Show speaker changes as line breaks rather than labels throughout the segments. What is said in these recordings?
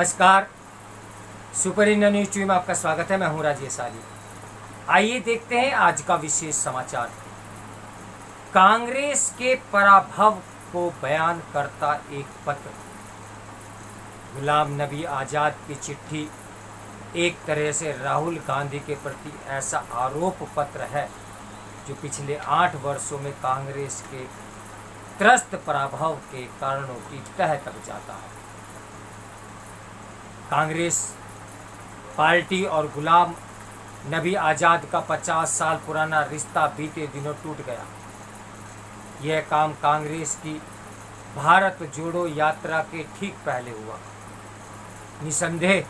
नमस्कार, super India news TV में आपका स्वागत है। मैं हूं राजेश आली। आइए देखते हैं आज का विशेष समाचार। कांग्रेस के पराभव को बयान करता एक पत्र। गुलाम नबी आज़ाद की चिट्ठी एक तरह से राहुल गांधी के प्रति ऐसा आरोप पत्र है जो पिछले 8 वर्षों में कांग्रेस के त्रस्त पराभव के कारणों की तह तक जाता है। कांग्रेस पार्टी और गुलाम नबी आज़ाद का 50 साल पुराना रिश्ता बीते दिनों टूट गया। यह काम कांग्रेस की भारत जोड़ो यात्रा के ठीक पहले हुआ। निसंदेह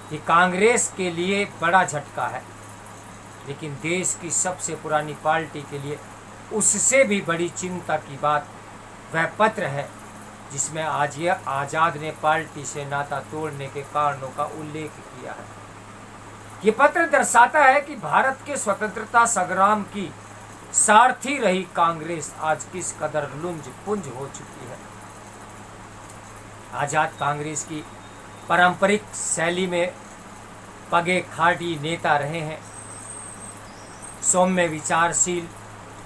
कि कांग्रेस के लिए बड़ा झटका है, लेकिन देश की सबसे पुरानी पार्टी के लिए उससे भी बड़ी चिंता की बात वह पत्र है जिसमें आज यह आज़ाद ने पार्टी से नाता तोड़ने के कारणों का उल्लेख किया है। ये पत्र दर्शाता है कि भारत के स्वतंत्रता संग्राम की सारथी रही कांग्रेस आज किस कदर लुंज पुंज हो चुकी है। आज़ाद कांग्रेस की पारंपरिक शैली में पगे खाटी नेता रहे हैं। सौम्य विचारशील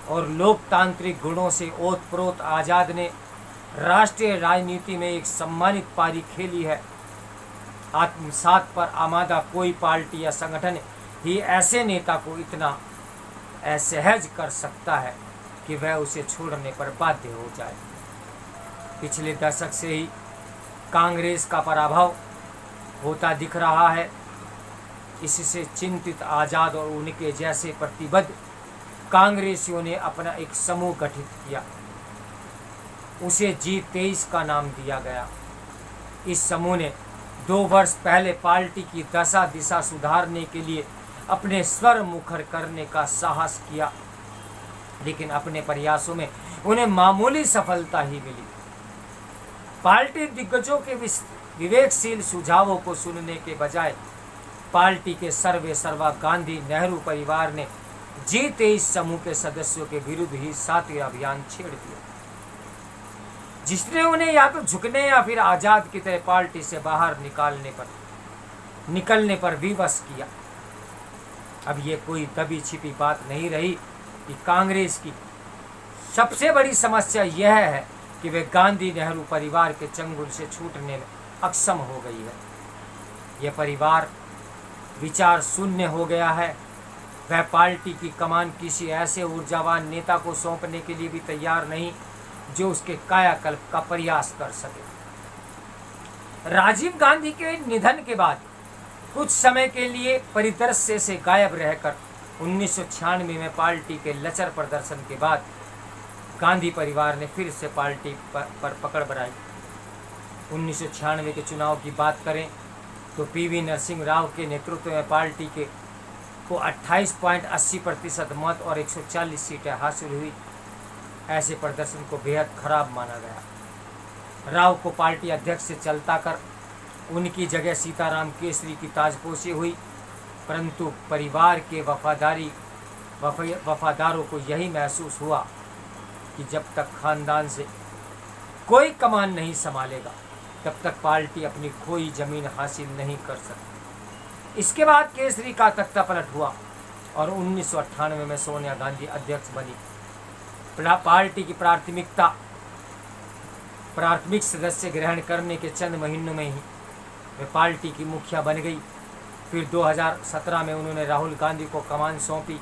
और लोकतांत्रिक गुणों से ओतप्रोत आज़ाद ने राष्ट्रीय राजनीति में एक सम्मानित पारी खेली है। आत्मसात पर आमादा कोई पार्टी या संगठन ही ऐसे नेता को इतना असहज कर सकता है कि वह उसे छोड़ने पर बाध्य हो जाए। पिछले दशक से ही कांग्रेस का पराभव होता दिख रहा है। इससे चिंतित आज़ाद और उनके जैसे प्रतिबद्ध कांग्रेसियों ने अपना एक समूह गठित किया। उसे G23 का नाम दिया गया। इस समूह ने 2 वर्ष पहले पार्टी की दशा दिशा सुधारने के लिए अपने स्वर मुखर करने का साहस किया, लेकिन अपने प्रयासों में उन्हें मामूली सफलता ही मिली। पार्टी दिग्गजों के विवेकशील सुझावों को सुनने के बजाय पार्टी के सर्वे सर्वा गांधी नेहरू परिवार ने G23 समूह के सदस्यों के विरुद्ध ही 7वां अभियान छेड़ दिया, जिसने उन्हें या तो झुकने या फिर आज़ाद की तरह पार्टी से बाहर निकलने पर विवश किया। अब ये कोई दबी छिपी बात नहीं रही कि कांग्रेस की सबसे बड़ी समस्या यह है कि वे गांधी नेहरू परिवार के चंगुल से छूटने में अक्षम हो गई है। यह परिवार विचार शून्य हो गया है। वह पार्टी की कमान किसी ऐसे ऊर्जावान नेता को सौंपने के लिए भी तैयार नहीं जो उसके कायाकल्प का प्रयास कर सके। राजीव गांधी के निधन के बाद कुछ समय के लिए परिदृश्य से गायब रहकर 1996 में पार्टी के लचर प्रदर्शन के बाद गांधी परिवार ने फिर से पार्टी पर पकड़ बनाई। 1996 के चुनाव की बात करें तो PV नरसिंह राव के नेतृत्व में पार्टी को 28.80% मत और 140 सीटें हासिल हुई। ऐसे प्रदर्शन को बेहद खराब माना गया। राव को पार्टी अध्यक्ष से चलता कर उनकी जगह सीताराम केसरी की ताजपोशी हुई, परंतु परिवार के वफादारों को यही महसूस हुआ कि जब तक खानदान से कोई कमान नहीं संभालेगा तब तक पार्टी अपनी खोई जमीन हासिल नहीं कर सकती। इसके बाद केसरी का तख्ता पलट हुआ और 1998 में सोनिया गांधी अध्यक्ष बनी। पार्टी की प्राथमिक सदस्य ग्रहण करने के चंद महीनों में ही वे पार्टी की मुखिया बन गई। फिर 2017 में उन्होंने राहुल गांधी को कमान सौंपी।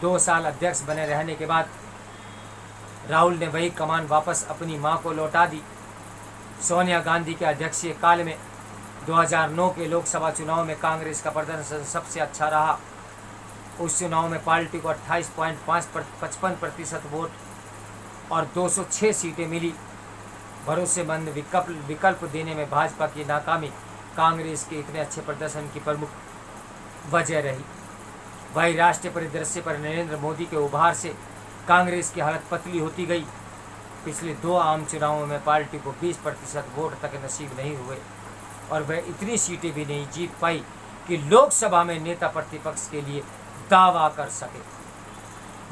2 साल अध्यक्ष बने रहने के बाद राहुल ने वही कमान वापस अपनी मां को लौटा दी। सोनिया गांधी के अध्यक्षीय काल में 2009 के लोकसभा चुनाव में कांग्रेस का प्रदर्शन सबसे अच्छा रहा। उस चुनाव में पार्टी को 28.55% वोट और 206 सीटें मिली। भरोसेमंद विकल्प देने में भाजपा की नाकामी कांग्रेस के इतने अच्छे प्रदर्शन की प्रमुख वजह रही। वही राष्ट्रीय परिदृश्य पर नरेंद्र मोदी के उभार से कांग्रेस की हालत पतली होती गई। पिछले 2 आम चुनावों में पार्टी को 20% वोट तक नसीब नहीं हुए और वह इतनी सीटें भी नहीं जीत पाई कि लोकसभा में नेता प्रतिपक्ष के लिए दावा कर सके।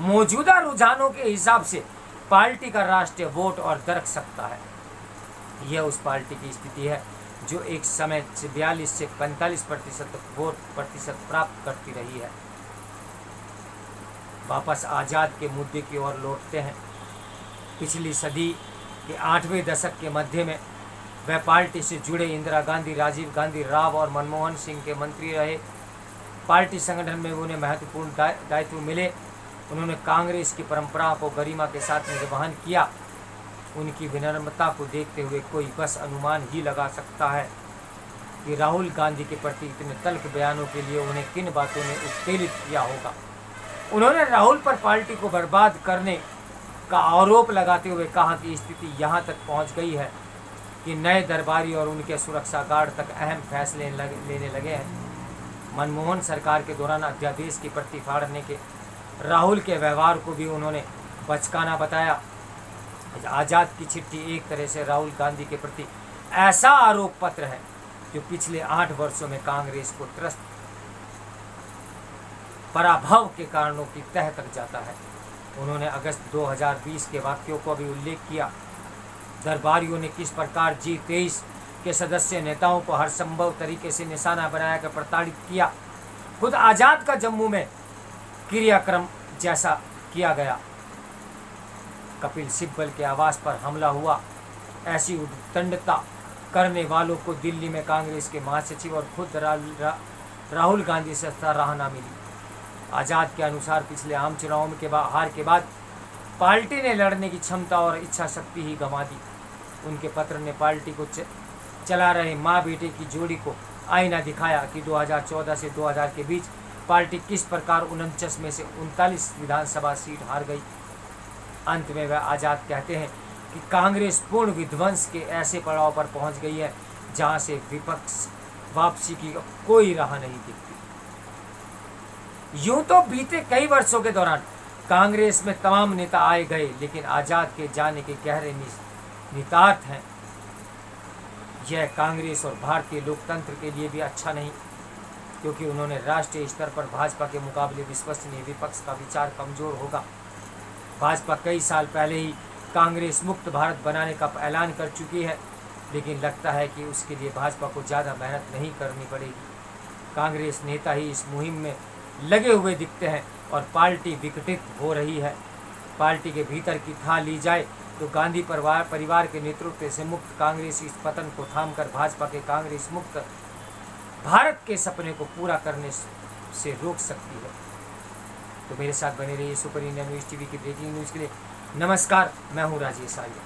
मौजूदा रुझानों के हिसाब से पार्टी का राष्ट्रीय वोट और दरक सकता है। यह उस पार्टी की स्थिति है जो एक समय 42 से 45% वोट प्रतिशत प्राप्त करती रही है। वापस आज़ाद के मुद्दे की ओर लौटते हैं। पिछली सदी के 8वें दशक के मध्य में वह पार्टी से जुड़े इंदिरा गांधी, राजीव गांधी, राव और मनमोहन सिंह के मंत्री रहे। पार्टी संगठन में उन्हें महत्वपूर्ण दायित्व मिले। उन्होंने कांग्रेस की परंपरा को गरिमा के साथ निर्वहन किया। उनकी विनम्रता को देखते हुए कोई बस अनुमान ही लगा सकता है कि राहुल गांधी के प्रति इतने तल्ख बयानों के लिए उन्हें किन बातों ने उत्तेजित किया होगा। उन्होंने राहुल पर पार्टी को बर्बाद करने का आरोप लगाते हुए कहा कि स्थिति यहाँ तक पहुँच गई है कि नए दरबारी और उनके सुरक्षा गार्ड तक अहम फैसले लेने लगे हैं। मनमोहन सरकार के दौरान अध्यादेश की प्रति फाड़ने के राहुल के व्यवहार को भी उन्होंने बचकाना बताया। आज़ाद की चिट्ठी एक तरह से राहुल गांधी के प्रति ऐसा आरोप पत्र है जो पिछले 8 वर्षों में कांग्रेस को त्रस्त पराभव के कारणों की तह तक जाता है। उन्होंने अगस्त 2020 के वाक्यों को भी उल्लेख किया। दरबारियों ने किस प्रकार G23 के सदस्य नेताओं को हर संभव तरीके से निशाना बनाया कर प्रताड़ित किया। खुद आज़ाद का जम्मू में क्रियाक्रम जैसा किया गया। कपिल सिब्बल के आवास पर हमला हुआ। ऐसी उद्दंडता करने वालों को दिल्ली में कांग्रेस के महासचिव और खुद राहुल गांधी से सराहना मिली। आज़ाद के अनुसार पिछले आम चुनावों के हार के बाद पार्टी ने लड़ने की क्षमता और इच्छा शक्ति ही गंवा दी। उनके पत्र ने पार्टी को चला रहे माँ बेटे की जोड़ी को आईना दिखाया कि 2014 से 2000 के बीच पार्टी किस प्रकार 49 में से 39 विधानसभा सीट हार गई। अंत में वह आज़ाद कहते हैं कि कांग्रेस पूर्ण विध्वंस के ऐसे पड़ाव पर पहुंच गई है जहां से विपक्ष वापसी की कोई राह नहीं दिखती। यूं तो बीते कई वर्षों के दौरान कांग्रेस में तमाम नेता आए गए, लेकिन आज़ाद के जाने के गहरे निहितार्थ हैं। यह कांग्रेस और भारतीय लोकतंत्र के लिए भी अच्छा नहीं, क्योंकि उन्होंने राष्ट्रीय स्तर पर भाजपा के मुकाबले विश्वसनीय विपक्ष का विचार कमजोर होगा। भाजपा कई साल पहले ही कांग्रेस मुक्त भारत बनाने का ऐलान कर चुकी है, लेकिन लगता है कि उसके लिए भाजपा को ज़्यादा मेहनत नहीं करनी पड़ेगी। कांग्रेस नेता ही इस मुहिम में लगे हुए दिखते हैं और पार्टी विघटित हो रही है। पार्टी के भीतर की था ली जाए तो गांधी परिवार के नेतृत्व से मुक्त कांग्रेस इस पतन को थामकर भाजपा के कांग्रेस मुक्त भारत के सपने को पूरा करने से रोक सकती है। तो मेरे साथ बने रहिए सुपर इंडिया न्यूज़ टीवी की ब्रेकिंग न्यूज़ के लिए। नमस्कार, मैं हूँ राजेश आर्य।